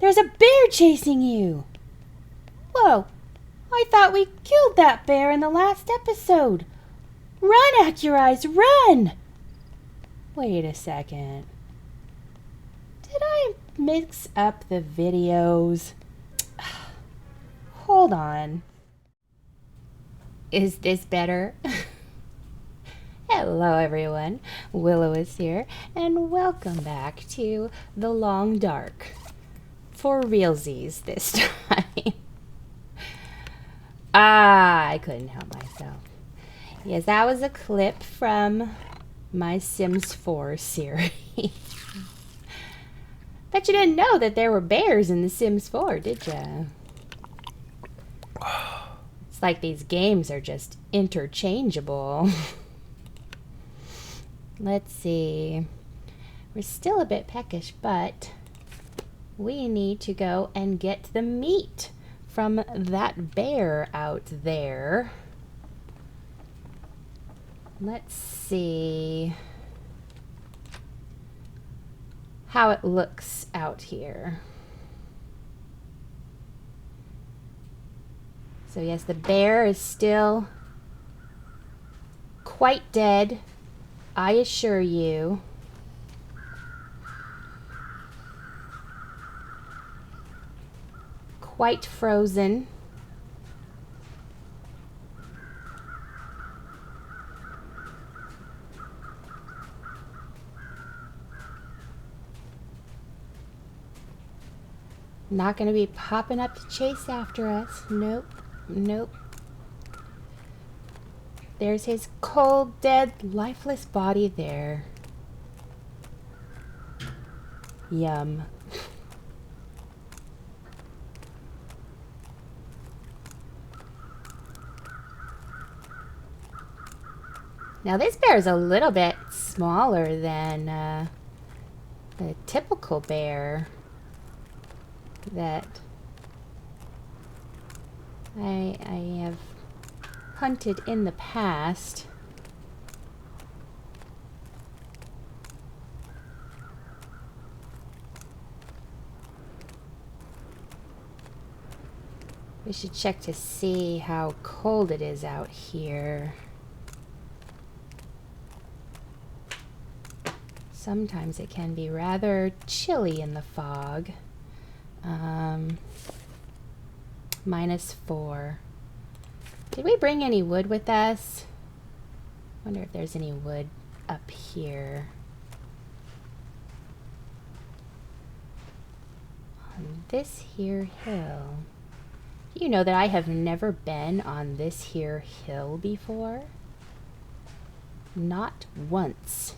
There's a bear chasing you! Whoa! I thought we killed that bear in the last episode! Run, Accurize, run! Wait a second. Did I mix up the videos? Hold on. Is this better? Hello everyone, Willow is here, and welcome back to The Long Dark. For realsies this time. I couldn't help myself. Yes, that was a clip from my Sims 4 series. Bet you didn't know that there were bears in The Sims 4, did ya? It's like these games are just interchangeable. Let's see. We're still a bit peckish, but we need to go and get the meat from that bear out there. Let's see how it looks out here. So yes, the bear is still quite dead, I assure you. Quite frozen. Not going to be popping up to chase after us. Nope. Nope. There's his cold, dead, lifeless body there. Yum. Now this bear is a little bit smaller than the typical bear that I have hunted in the past. We should check to see how cold it is out here. Sometimes it can be rather chilly in the fog. -4. Did we bring any wood with us? Wonder if there's any wood up here. On this here hill. You know that I have never been on this here hill before? Not once.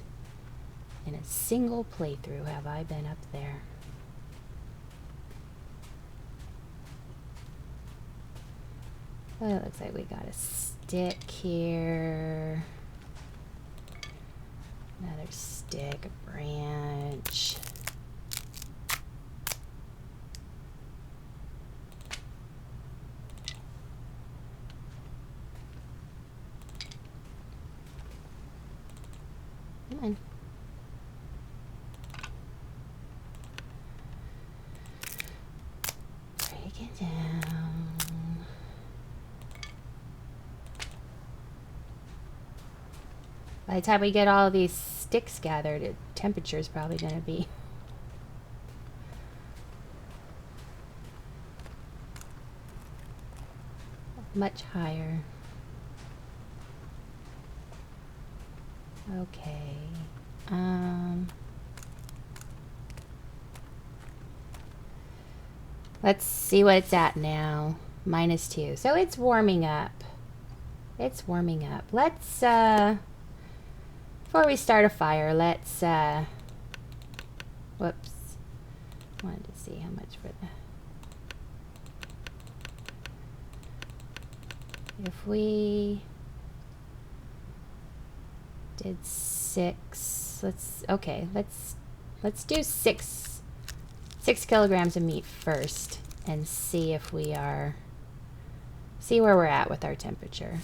In a single playthrough have I been up there. Well, it looks like we got a stick here. Another stick, a branch. Come on. Break it down. By the time we get all these sticks gathered, the temperature is probably going to be much higher. Okay. Let's see what it's at now. -2. So it's warming up. It's warming up. Let's, before we start a fire, let's, whoops. Wanted to see how much for the, if we did 6, let's do 6 kilograms of meat first and see if we are, see where we're at with our temperature.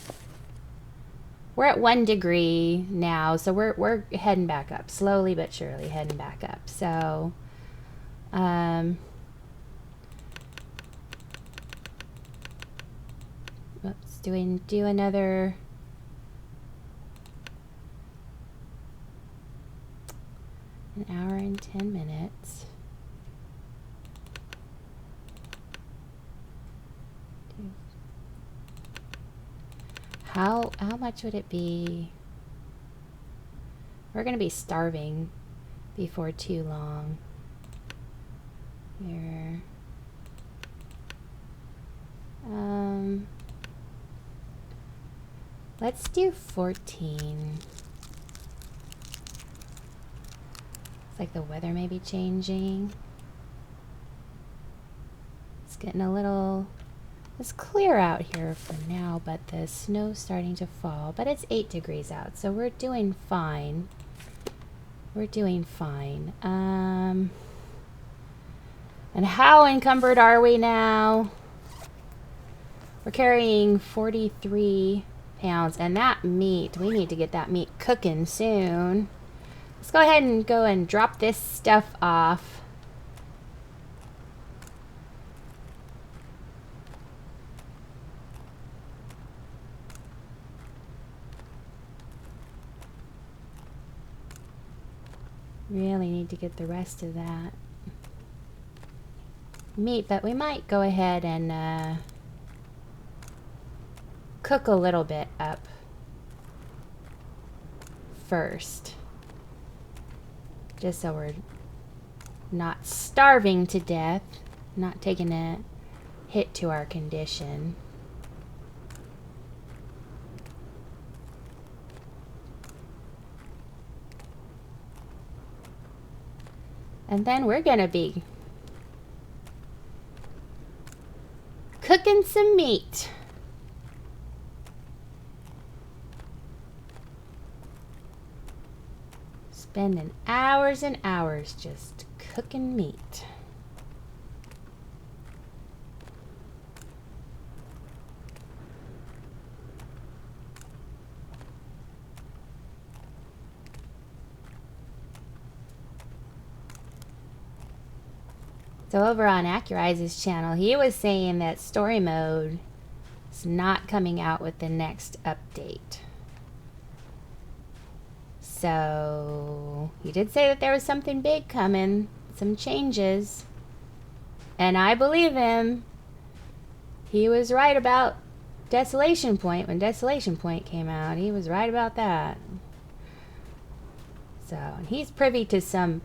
We're at 1 degree now, so we're heading back up, slowly but surely heading back up. So do another... an hour and 10 minutes. How much would it be? We're gonna be starving before too long. Here. Let's do 14. It's like the weather may be changing. It's getting a little... It's clear out here for now, but the snow's starting to fall. But it's 8 degrees out, so we're doing fine. We're doing fine. And how encumbered are we now? We're carrying 43 pounds, and that meat, we need to get that meat cooking soon. Let's go ahead and go and drop this stuff off. Really need to get the rest of that meat, but we might go ahead and cook a little bit up first, just so we're not starving to death, not taking a hit to our condition. And then we're gonna be cooking some meat. Spending hours and hours just cooking meat. So over on Accurize's channel, he was saying that story mode is not coming out with the next update. So he did say that there was something big coming, some changes. And I believe him. He was right about Desolation Point when Desolation Point came out. He was right about that. So, and he's privy to some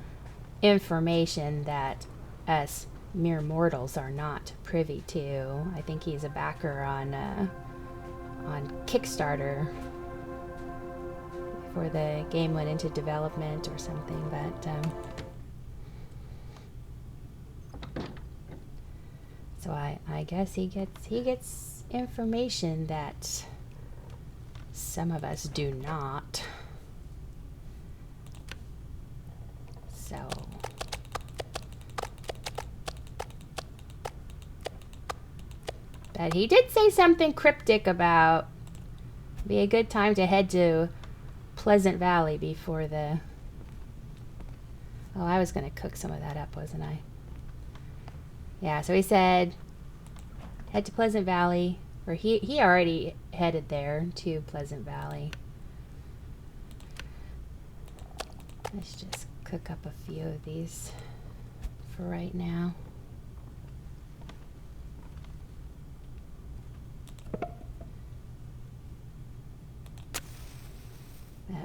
information that us mere mortals are not privy to. I think he's a backer on Kickstarter before the game went into development or something. But so I guess he gets information that some of us do not. So. But he did say something cryptic about be a good time to head to Pleasant Valley before the... Oh, I was going to cook some of that up, wasn't I? Yeah, so he said head to Pleasant Valley, or he already headed there to Pleasant Valley. Let's just cook up a few of these for right now.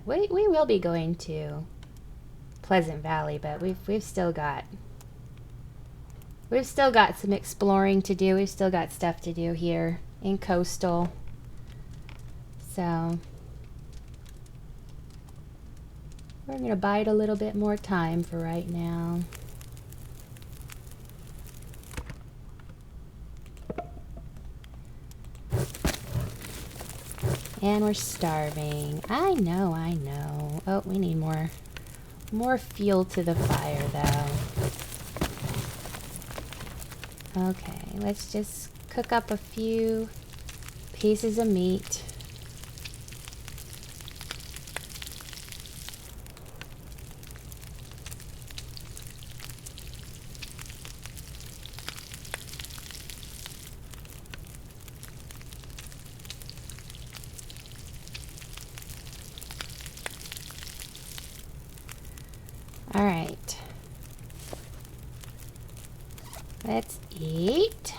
We will be going to Pleasant Valley, but we've still got some exploring to do. We've still got stuff to do here in Coastal. So we're gonna bide a little bit more time for right now. And we're starving. I know. Oh, we need more fuel to the fire, though. Okay, let's just cook up a few pieces of meat. Sweet.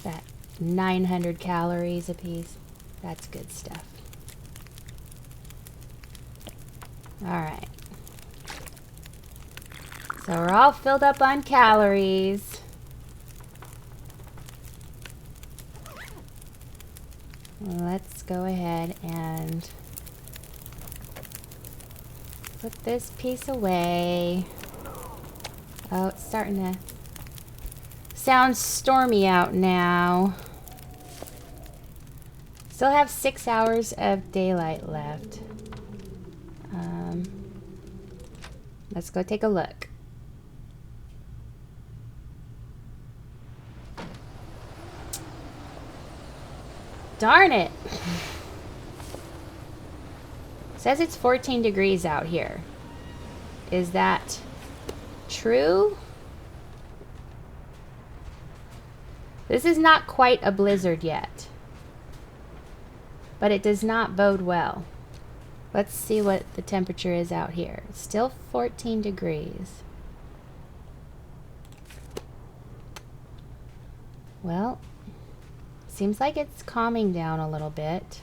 That 900 calories a piece. That's good stuff. All right. So we're all filled up on calories. Let's go ahead and put this piece away. Oh, it's starting to sound stormy out now. Still have 6 hours of daylight left. Let's go take a look. Darn it! Says it's 14 degrees out here. Is that true? This is not quite a blizzard yet, but it does not bode well. Let's see what the temperature is out here. It's still 14 degrees. Well, seems like it's calming down a little bit.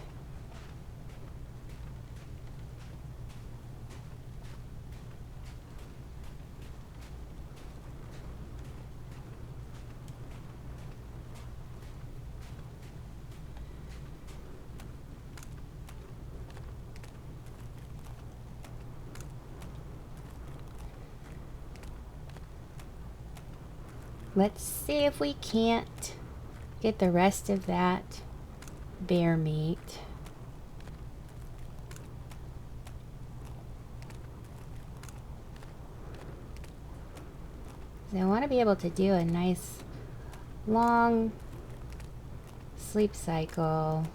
Let's see if we can't get the rest of that bear meat. I want to be able to do a nice long sleep cycle.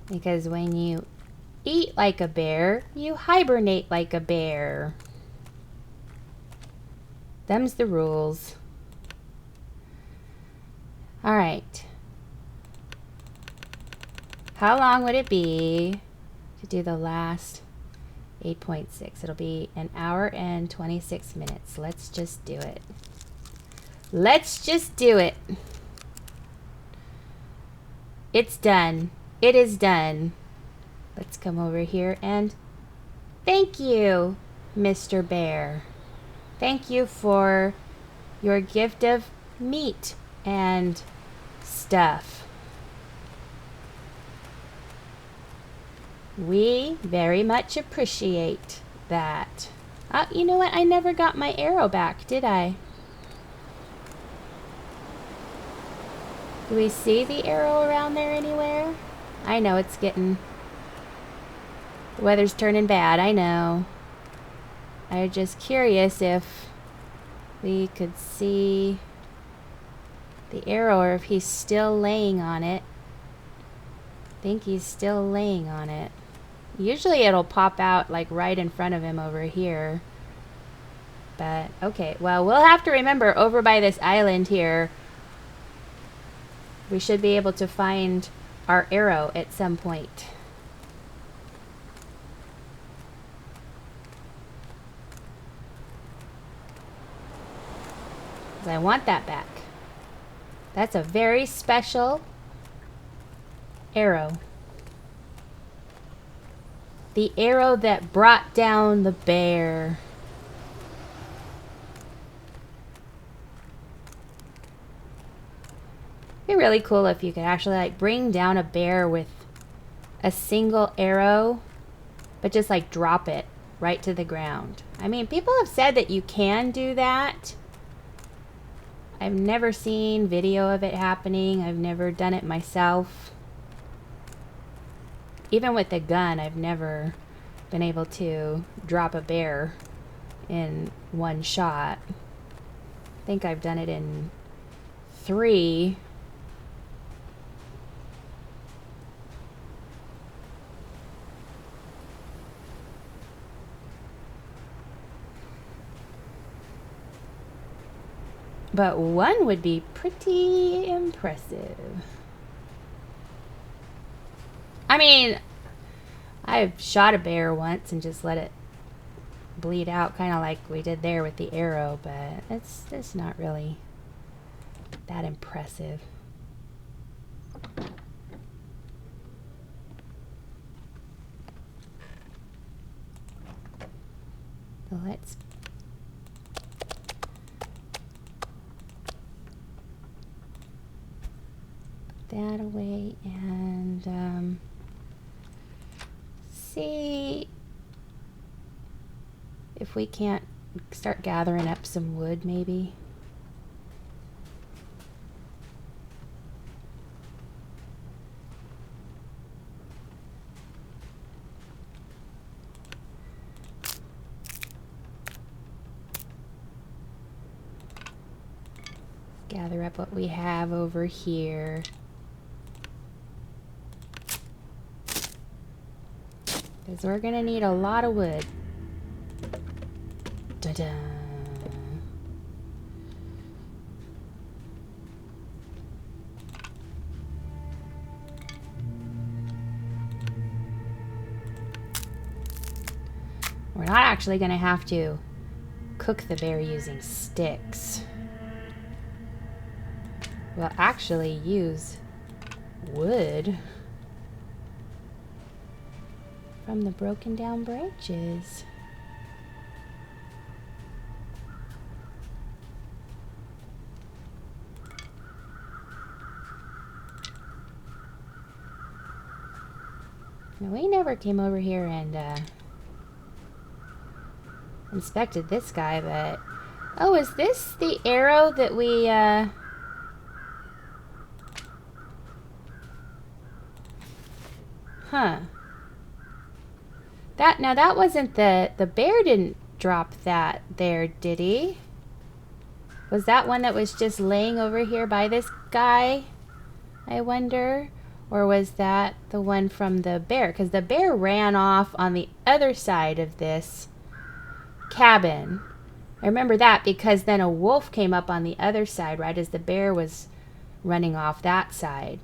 Because when you eat like a bear, you hibernate like a bear. Them's the rules. All right. How long would it be to do the last 8.6? It'll be 1 hour and 26 minutes. Let's just do it. Let's just do it. It's done. It is done. Let's come over here and thank you, Mr. Bear. Thank you for your gift of meat and stuff. We very much appreciate that. You know what? I never got my arrow back, did I? Do we see the arrow around there anywhere? I know it's getting... The weather's turning bad, I know. I'm just curious if we could see the arrow or if he's still laying on it. I think he's still laying on it. Usually it'll pop out like right in front of him over here. But, okay, well, we'll have to remember over by this island here, we should be able to find our arrow at some point. I want that back. That's a very special arrow. The arrow that brought down the bear. It'd be really cool if you could actually like bring down a bear with a single arrow, but just like drop it right to the ground. I mean, people have said that you can do that. I've never seen video of it happening. I've never done it myself. Even with a gun, I've never been able to drop a bear in one shot. I think I've done it in 3. But one would be pretty impressive. I mean, I've shot a bear once and just let it bleed out, kind of like we did there with the arrow, but it's not really that impressive. So let's put that away and see if we can't start gathering up some wood, maybe. Gather up what we have over here. Because we're going to need a lot of wood. Ta-da! We're not actually going to have to cook the bear using sticks. We'll actually use wood from the broken down branches. Now, we never came over here and inspected this guy, but... Oh, is this the arrow that we... Huh. Now that wasn't the bear didn't drop that there, did he? Was that one that was just laying over here by this guy? I wonder. Or was that the one from the bear? Because the bear ran off on the other side of this cabin. I remember that because then a wolf came up on the other side right as the bear was running off that side.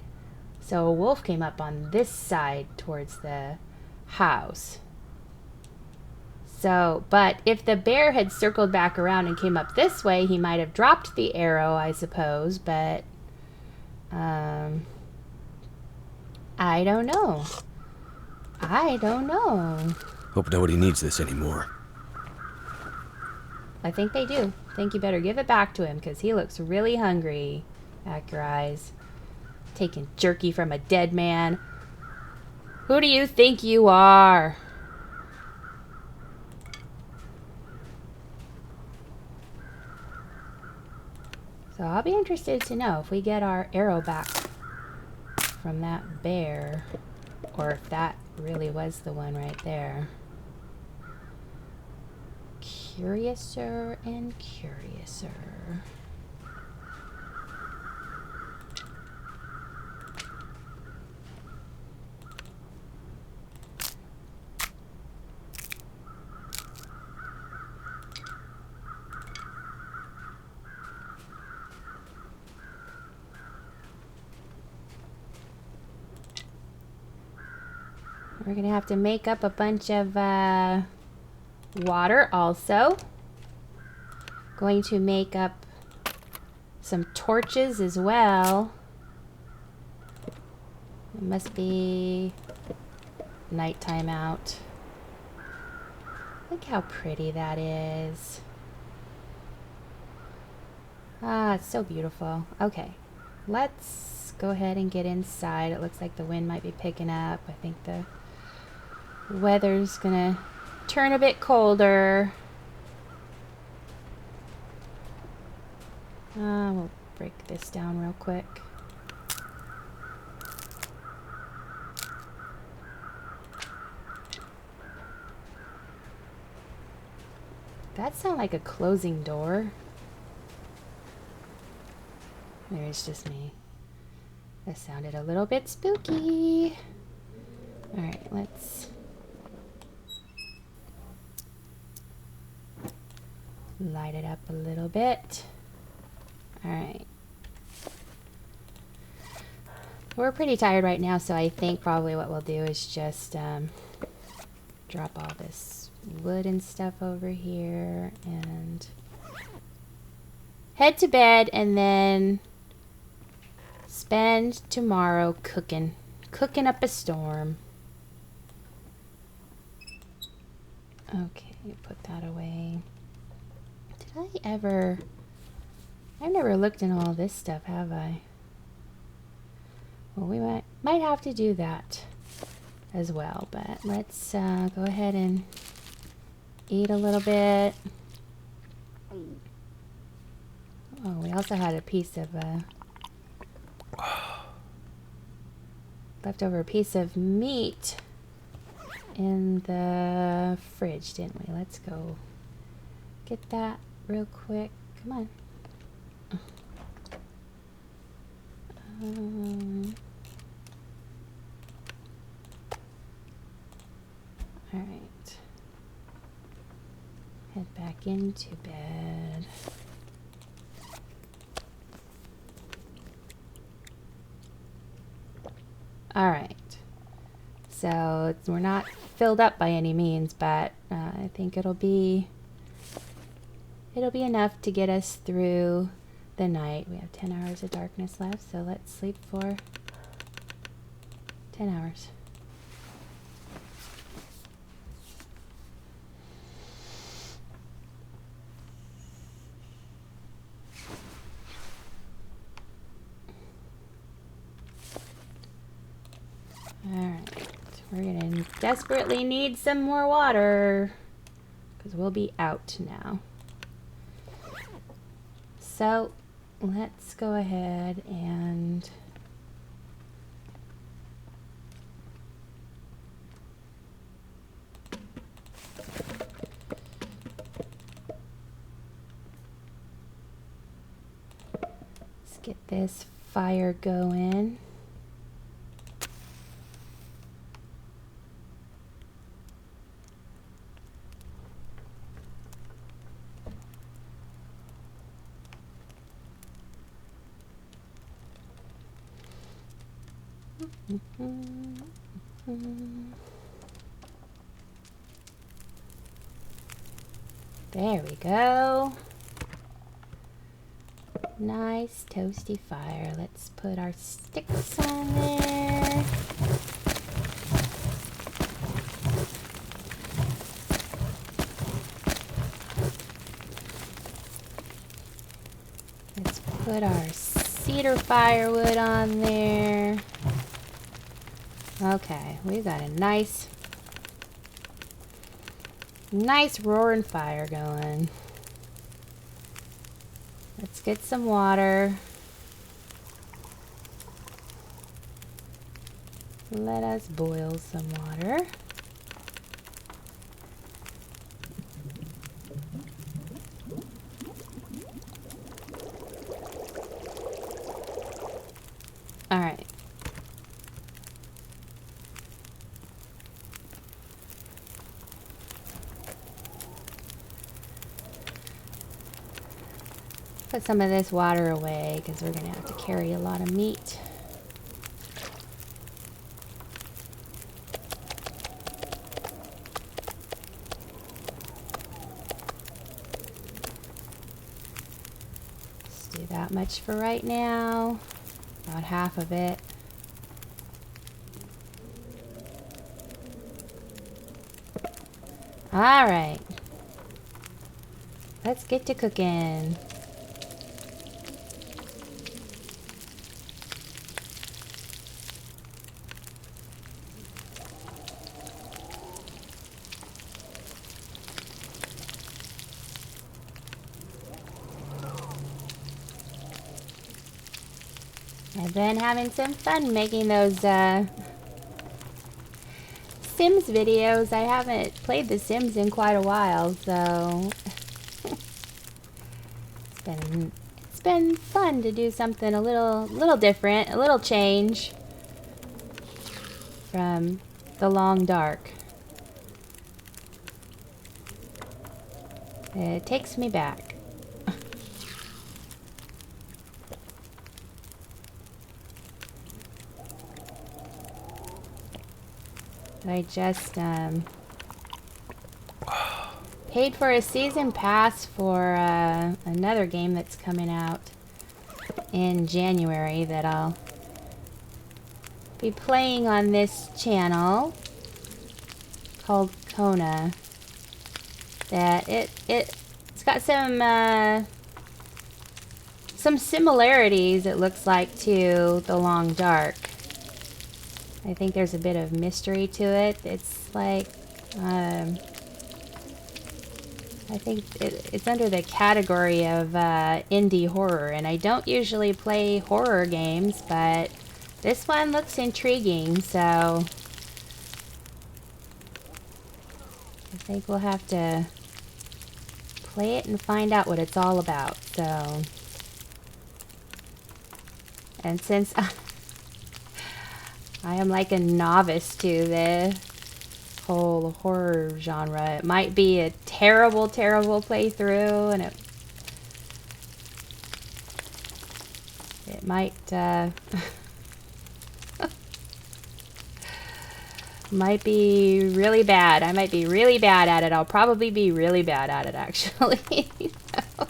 So a wolf came up on this side towards the house. So, but if the bear had circled back around and came up this way, he might have dropped the arrow, I suppose, but I don't know. I don't know. Hope nobody needs this anymore. I think they do. I think you better give it back to him because he looks really hungry. Back your eyes. Taking jerky from a dead man. Who do you think you are? So I'll be interested to know if we get our arrow back from that bear, or if that really was the one right there. Curiouser and curiouser. We're gonna have to make up a bunch of water also. Going to make up some torches as well. It must be nighttime out. Look how pretty that is. Ah, it's so beautiful. Okay, let's go ahead and get inside. It looks like the wind might be picking up. I think the weather's gonna turn a bit colder. We'll break this down real quick. That sound like a closing door. Maybe it's just me. That sounded a little bit spooky. Alright, let's light it up a little bit. Alright. We're pretty tired right now, so I think probably what we'll do is just drop all this wood and stuff over here and head to bed, and then spend tomorrow cooking up a storm. Okay, put that away. I've never looked in all this stuff, have I? Well, we might have to do that as well, but let's go ahead and eat a little bit. Oh, we also had a piece of leftover piece of meat in the fridge, didn't we? Let's go get that real quick. Come on. All right. Head back into bed. All right. So we're not filled up by any means, but I think it'll be enough to get us through the night. We have 10 hours of darkness left, so let's sleep for 10 hours. Alright, we're gonna desperately need some more water because we'll be out now. So let's go ahead and let's get this fire going. There we go. Nice toasty fire. Let's put our sticks on there. Let's put our cedar firewood on there. Okay, we've got a nice roaring fire going. Let's get some water. Let us boil some water. All right. Put some of this water away because we're going to have to carry a lot of meat. Let's do that much for right now. About half of it. All right. Let's get to cooking. I've been having some fun making those Sims videos. I haven't played The Sims in quite a while, so it's been fun to do something a little different, a little change from the long dark. It takes me back. I just paid for a season pass for another game that's coming out in January that I'll be playing on this channel called Tona. That it's got some similarities, it looks like, to The Long Dark. I think there's a bit of mystery to it. It's like I think it's under the category of indie horror, and I don't usually play horror games, but this one looks intriguing, so I think we'll have to play it and find out what it's all about. So, and since I am like a novice to the whole horror genre, it might be a terrible playthrough, and it might might be really bad. I might be really bad at it. I'll probably be really bad at it, actually. So,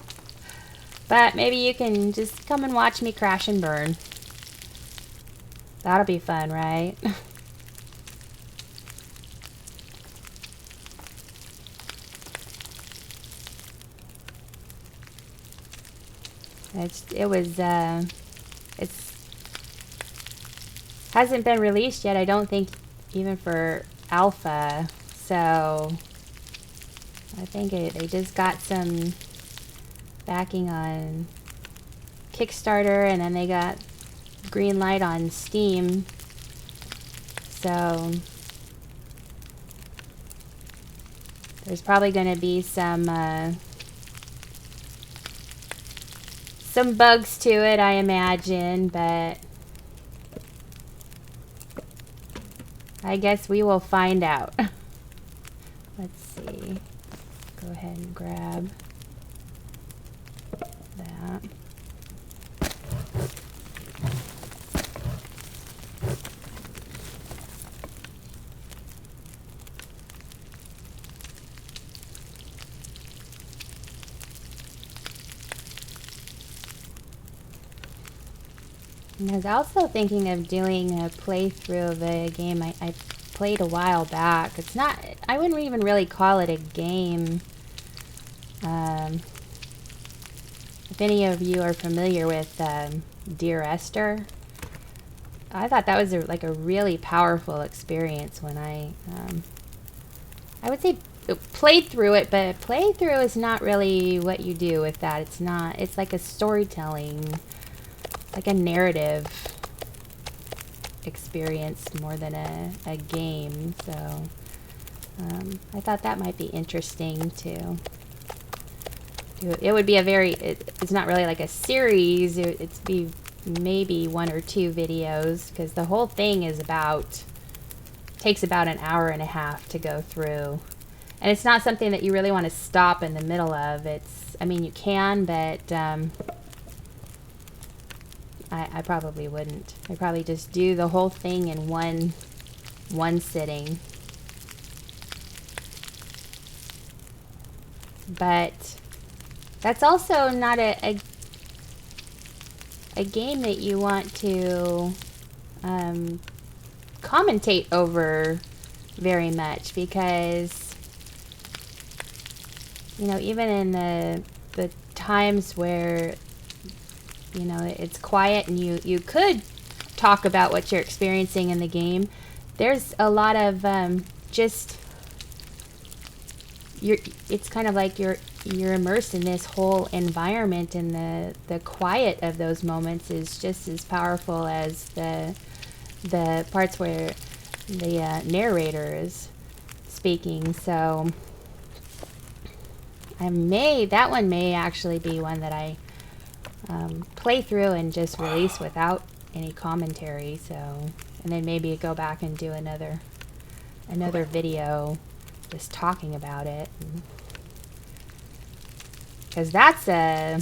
but maybe you can just come and watch me crash and burn. That'll be fun, right? It's hasn't been released yet, I don't think, even for alpha, so I think they just got some backing on Kickstarter, and then they got green light on Steam, so there's probably going to be some bugs to it, I imagine, but I guess we will find out. Let's see. Go ahead and grab that. And I was also thinking of doing a playthrough of a game I played a while back. It's not, I wouldn't even really call it a game. If any of you are familiar with Dear Esther, I thought that was like a really powerful experience when I would say played through it, but playthrough is not really what you do with that. It's not, it's like a storytelling, like a narrative experience more than a game, so I thought that might be interesting to do. It would be a very, it's not really like a series, it'd be maybe 1 or 2 videos, because the whole thing is takes about an hour and a half to go through, and it's not something that you really want to stop in the middle of. It's, I mean, you can, but I probably wouldn't. I'd probably just do the whole thing in one sitting. But that's also not a game that you want to commentate over very much, because, you know, even in the times where, you know, it's quiet and you could talk about what you're experiencing in the game, there's a lot of just it's kind of like you're immersed in this whole environment, and the quiet of those moments is just as powerful as the parts where the narrator is speaking. So that one may actually be one that I play through and just release without any commentary. So, and then maybe go back and do another video just talking about it, because that's a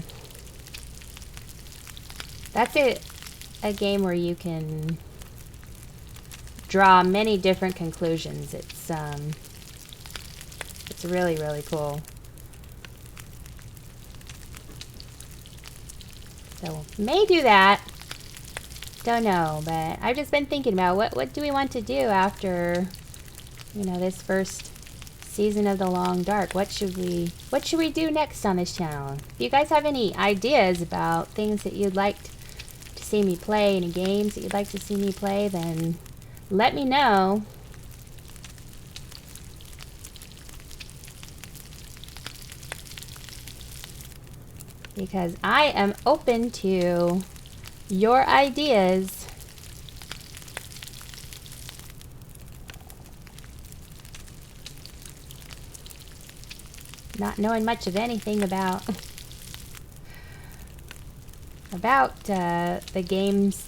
game where you can draw many different conclusions. It's really, really cool. So may do that. Don't know, but I've just been thinking about what do we want to do after, you know, this first season of The Long Dark. What should we do next on this channel? If you guys have any ideas about things that you'd like to see me play, any games that you'd like to see me play, then let me know. Because I am open to your ideas. Not knowing much of anything about the games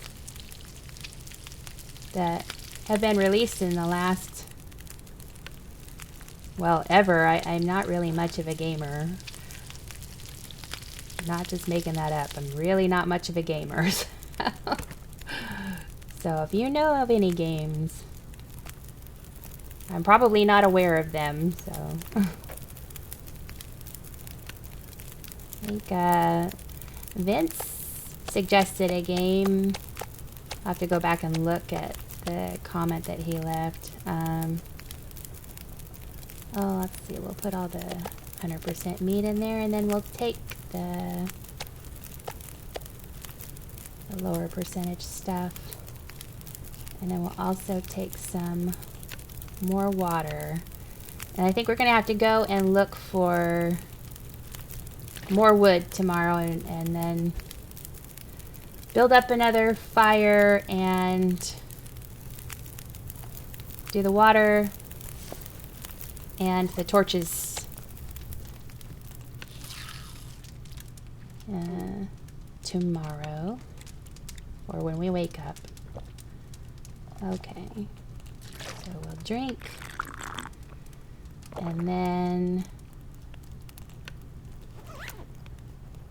that have been released in the last, well, ever. I'm not really much of a gamer. I'm not just making that up. I'm really not much of a gamer. So if you know of any games, I'm probably not aware of them, so. I think Vince suggested a game. I'll have to go back and look at the comment that he left. Oh, let's see. We'll put all the 100% meat in there, and then we'll take the lower percentage stuff. And then we'll also take some more water. And I think we're going to have to go and look for more wood tomorrow, and then build up another fire and do the water and the torches tomorrow, or when we wake up. Okay, so we'll drink, and then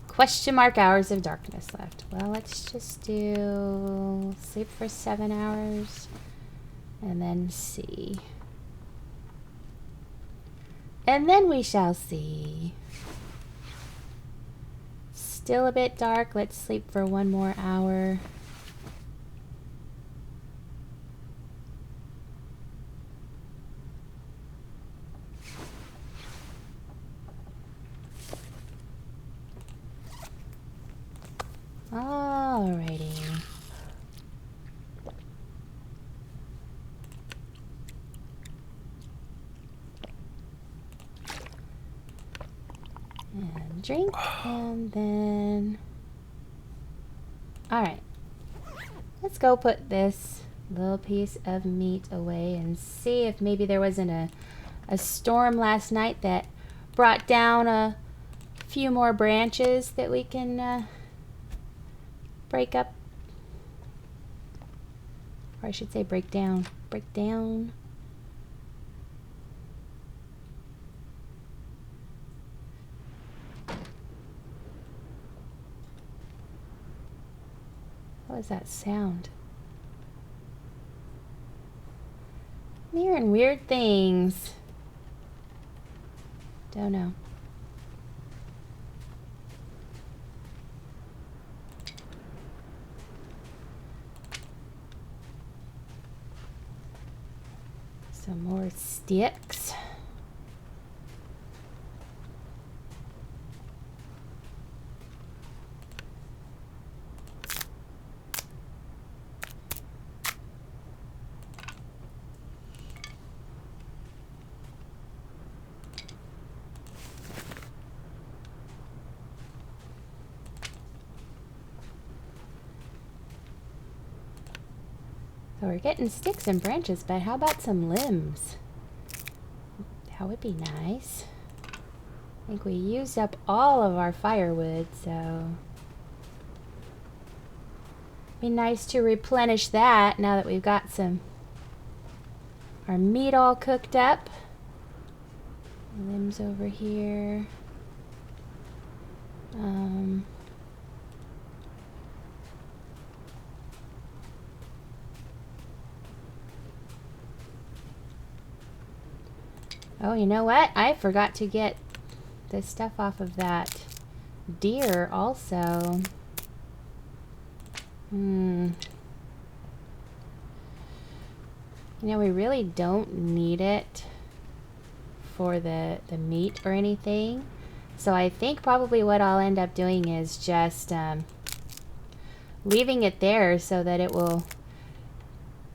question mark hours of darkness left. Well, let's just do sleep for 7 hours and then see. And then we shall see. Still a bit dark. Let's sleep for 1 more hour. Alrighty. And drink, and then... Alright. Let's go put this little piece of meat away and see if maybe there wasn't a storm last night that brought down a few more branches that we can break up. Or I should say break down. Break down. What was that sound? I'm hearing weird things. Don't know. Some more sticks. So we're getting sticks and branches, but how about some limbs? That would be nice. I think we used up all of our firewood, so it'd be nice to replenish that now that we've got our meat all cooked up. Limbs over here. Oh, you know what? I forgot to get the stuff off of that deer also. You know, we really don't need it for the meat or anything. So I think probably what I'll end up doing is just leaving it there so that it will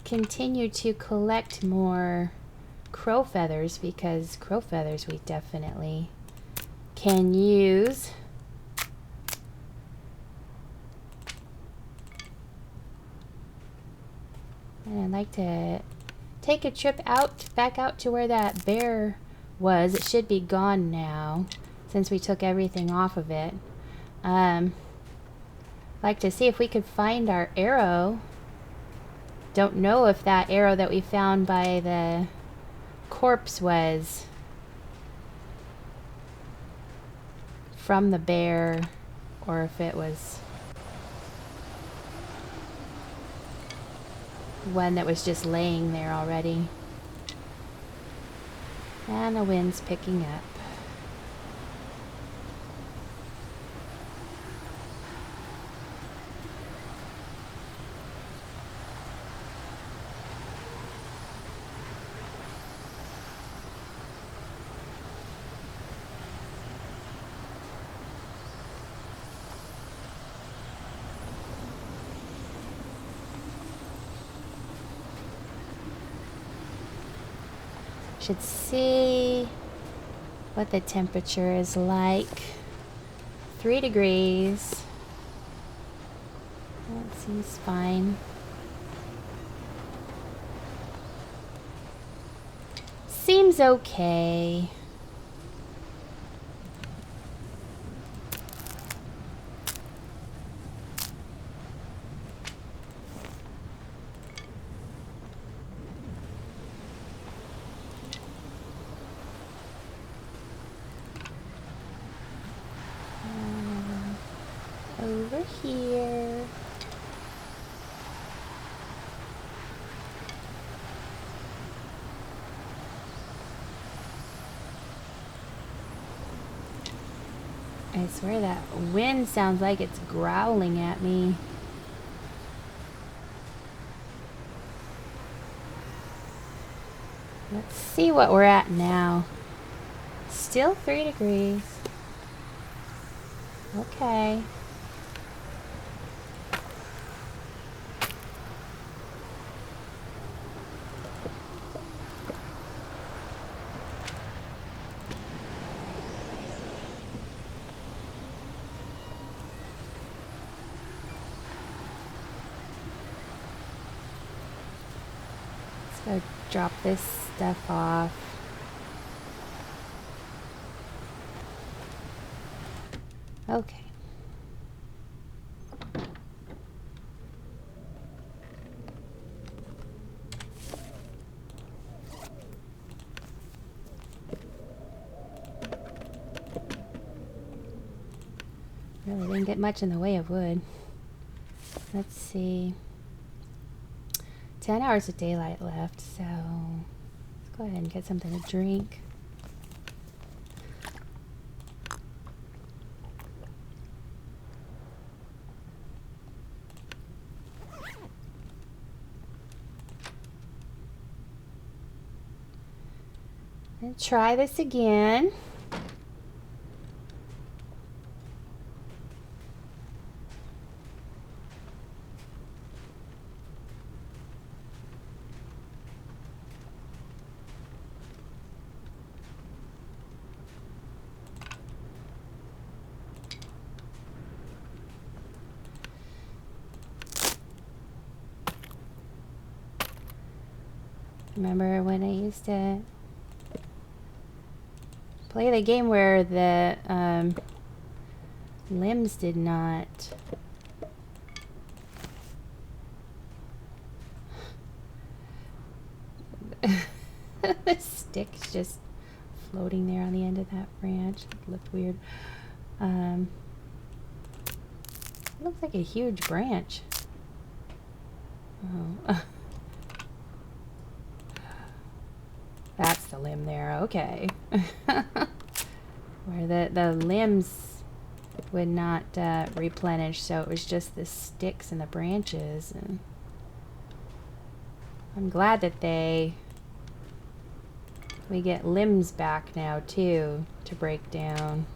continue to collect more crow feathers, because crow feathers we definitely can use. And I'd like to take a trip back out to where that bear was. It should be gone now since we took everything off of it. Like to see if we could find our arrow. Don't know if that arrow that we found by the corpse was from the bear or if it was one that was just laying there already. And the wind's picking up. Should see what the temperature is like. 3 degrees. That seems fine. Seems okay. Over here. I swear that wind sounds like it's growling at me. Let's see what we're at now. Still 3 degrees. Okay. Let's go drop this stuff off. Okay. Really didn't get much in the way of wood. Let's see. 10 hours of daylight left, so let's go ahead and get something to drink. And try this again. Remember when I used to play the game where the limbs did not the stick's just floating there on the end of that branch. It looked weird. It looks like a huge branch. Oh. That's a limb there. Okay. Where the limbs would not replenish, so it was just the sticks and the branches. And I'm glad that we get limbs back now too to break down.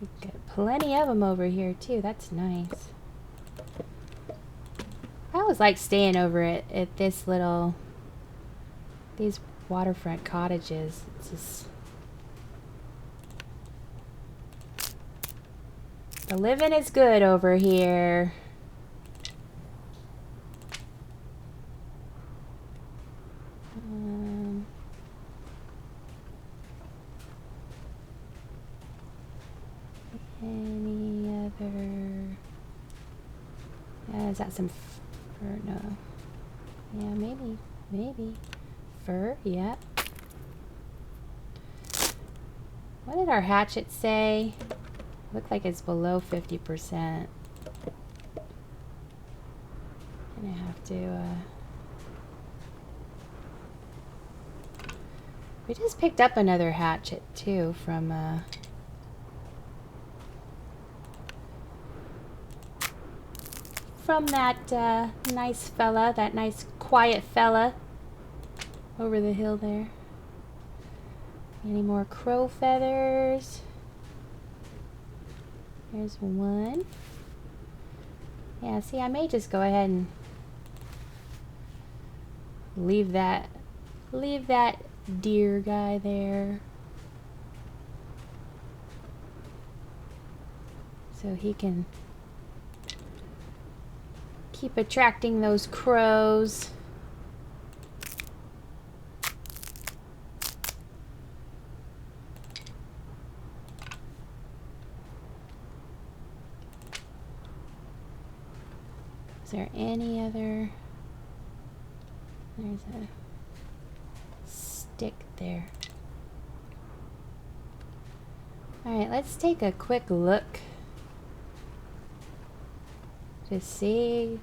We've got plenty of them over here too. That's nice. I always like staying over at this little, these waterfront cottages. It's just, the living is good over here. Any other? Is that some fur? No. Yeah, maybe. Fur, yeah. What did our hatchet say? Looked like it's below 50%. Gonna have to, we just picked up another hatchet too from that nice fella, that nice quiet fella over the hill there. Any more crow feathers? There's one. Yeah, see, I may just go ahead and leave that deer guy there, so he can keep attracting those crows. Is there any other? There's a stick there. Alright, let's take a quick look to see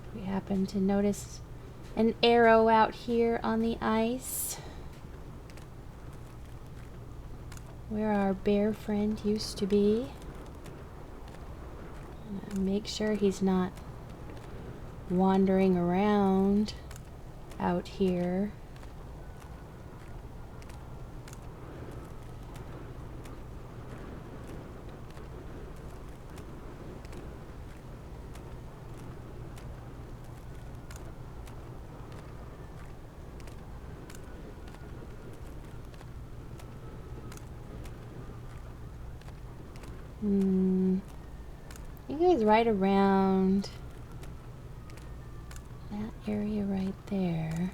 if we happen to notice an arrow out here on the ice where our bear friend used to be. Make sure he's not wandering around out here. I think it was right around that area right there.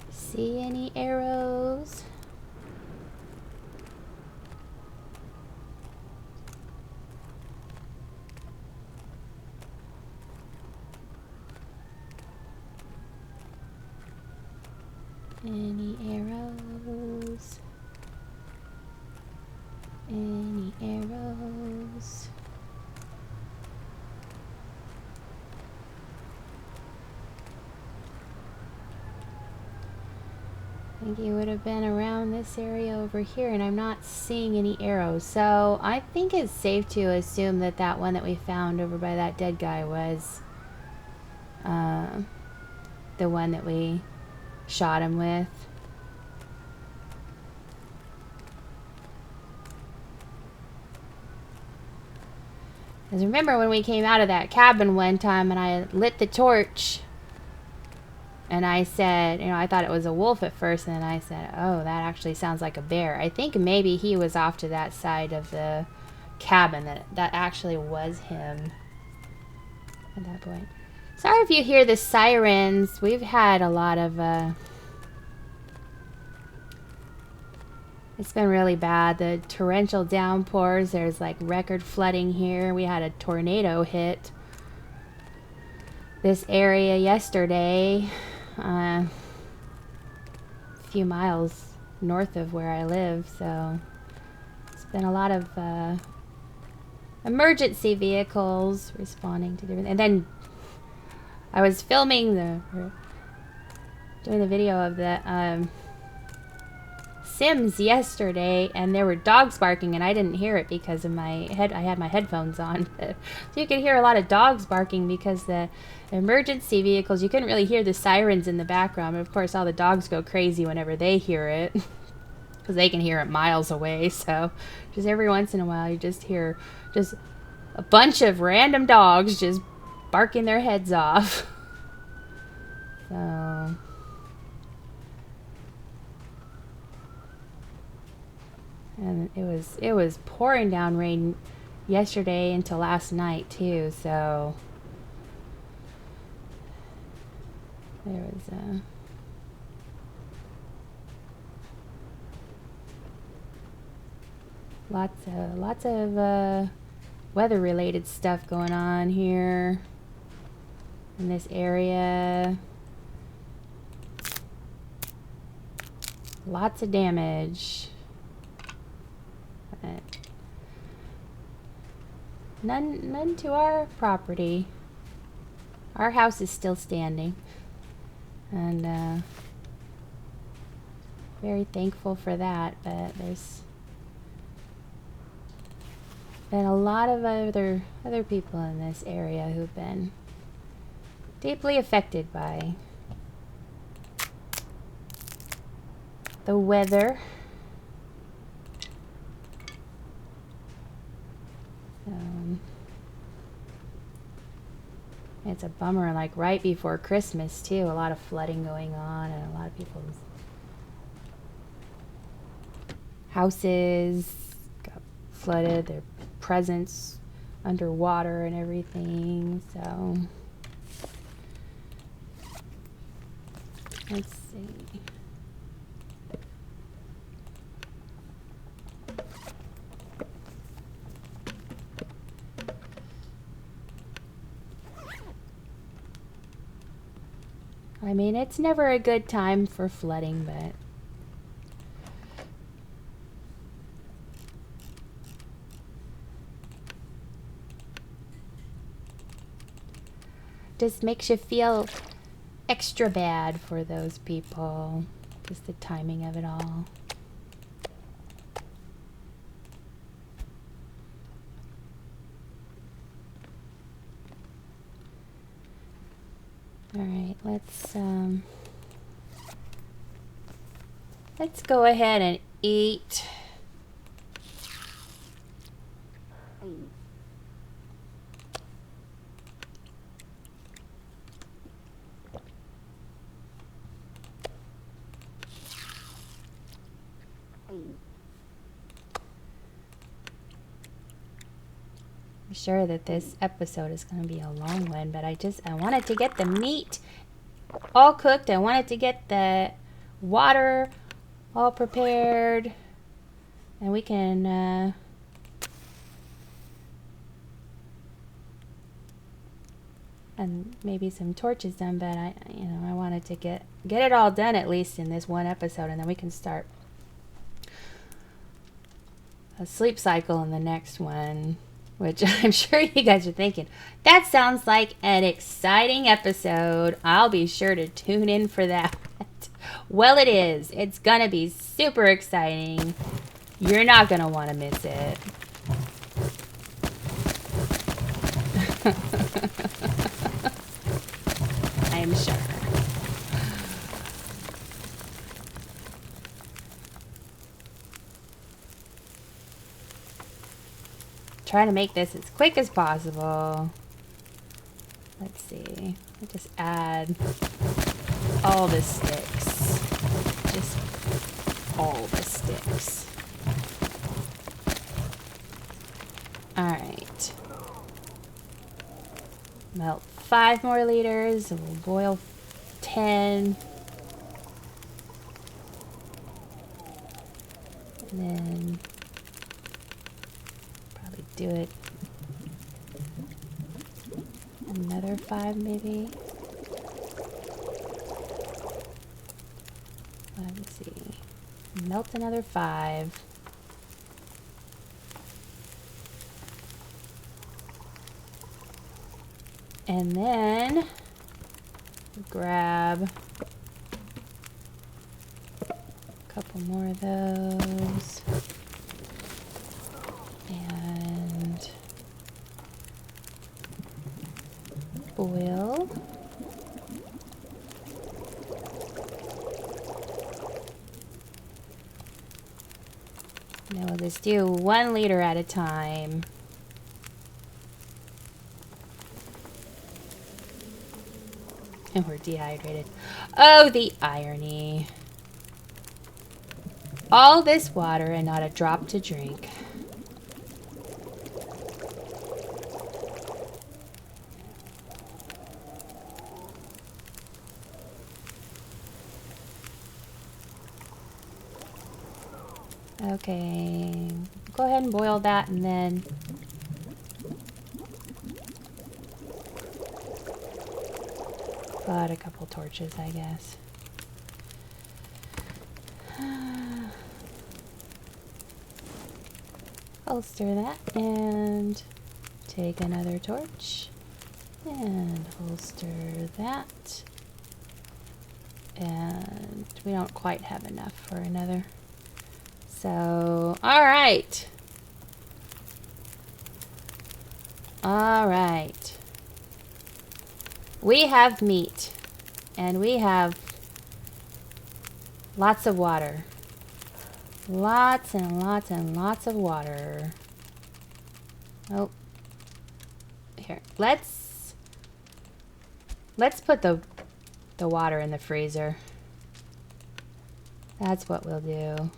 See any arrows? Any arrows? Any arrows? I think he would have been around this area over here, and I'm not seeing any arrows. So I think it's safe to assume that that one that we found over by that dead guy was the one that we shot him with. Because remember when we came out of that cabin one time and I lit the torch and I said, you know, I thought it was a wolf at first, and then I said, oh, that actually sounds like a bear. I think maybe he was off to that side of the cabin, that actually was him at that point. Sorry if you hear the sirens. We've had a lot of it's been really bad. The torrential downpours. There's like record flooding here. We had a tornado hit this area yesterday, a few miles north of where I live, so it's been a lot of emergency vehicles responding to different. And then I was filming doing the video of the Sims yesterday, and there were dogs barking, and I didn't hear it because of I had my headphones on. So you could hear a lot of dogs barking because the emergency vehicles, you couldn't really hear the sirens in the background. Of course, all the dogs go crazy whenever they hear it because they can hear it miles away. So just every once in a while, you just hear just a bunch of random dogs just barking their heads off. So and it was pouring down rain yesterday into last night too, so there was lots of weather related stuff going on here in this area. Lots of damage. None to our property. Our house is still standing, and very thankful for that. But there's been a lot of other people in this area who've been deeply affected by the weather. It's a bummer, like right before Christmas too. A lot of flooding going on, and a lot of people's houses got flooded, their presents underwater and everything. So let's see. I mean, it's never a good time for flooding, but just makes you feel extra bad for those people. Just the timing of it all. All right, let's go ahead and eat. I'm sure that this episode is going to be a long one, but I wanted to get the meat all cooked. I wanted to get the water all prepared, and we can and maybe some torches done, but I wanted to get it all done at least in this one episode, and then we can start a sleep cycle in the next one, which I'm sure you guys are thinking, that sounds like an exciting episode. I'll be sure to tune in for that. Well, it is. It's gonna be super exciting. You're not gonna want to miss it. I'm sure. Trying to make this as quick as possible. Let's see. I'll just add all the sticks. Just all the sticks. Alright. Melt 5 more liters. And we'll boil 10. And then do it Another 5 maybe. Let's see. Melt another 5. And then grab a couple more of those. And boil. Now we'll just do 1 liter at a time. And we're dehydrated. Oh, the irony. All this water and not a drop to drink. Okay, go ahead and boil that and then pull out a couple torches, I guess. Holster that and take another torch and holster that. And we don't quite have enough for another. So, all right. All right. We have meat and we have lots of water. Lots and lots and lots of water. Oh. Here. Let's put the water in the freezer. That's what we'll do.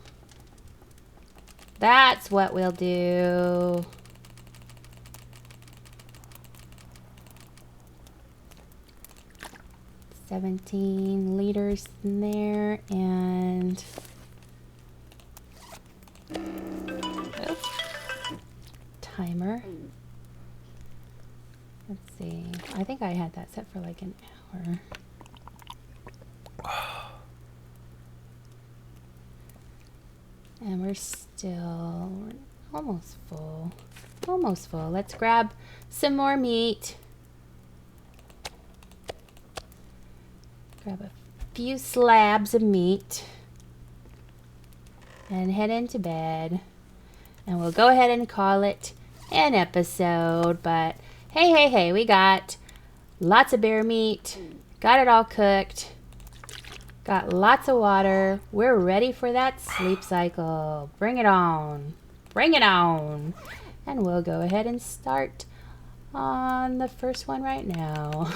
That's what we'll do. $17 liters in there and timer. Let's see. I think I had that set for like an hour. And we're almost full. Almost full. Let's grab some more meat. Grab a few slabs of meat. And head into bed. And we'll go ahead and call it an episode. But hey, we got lots of bear meat. Got it all cooked. Got lots of water. We're ready for that sleep cycle. Bring it on. Bring it on. And we'll go ahead and start on the first one right now.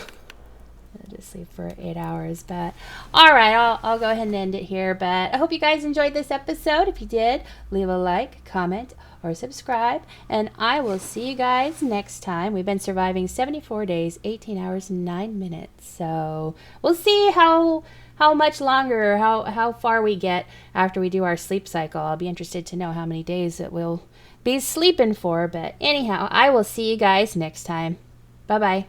I'll just sleep for 8 hours, but all right, I'll go ahead and end it here. But I hope you guys enjoyed this episode. If you did, leave a like, comment, or subscribe, and I will see you guys next time. We've been surviving 74 days, 18 hours, 9 minutes. So we'll see how much longer, how far we get after we do our sleep cycle. I'll be interested to know how many days that we'll be sleeping for. But anyhow, I will see you guys next time. Bye-bye.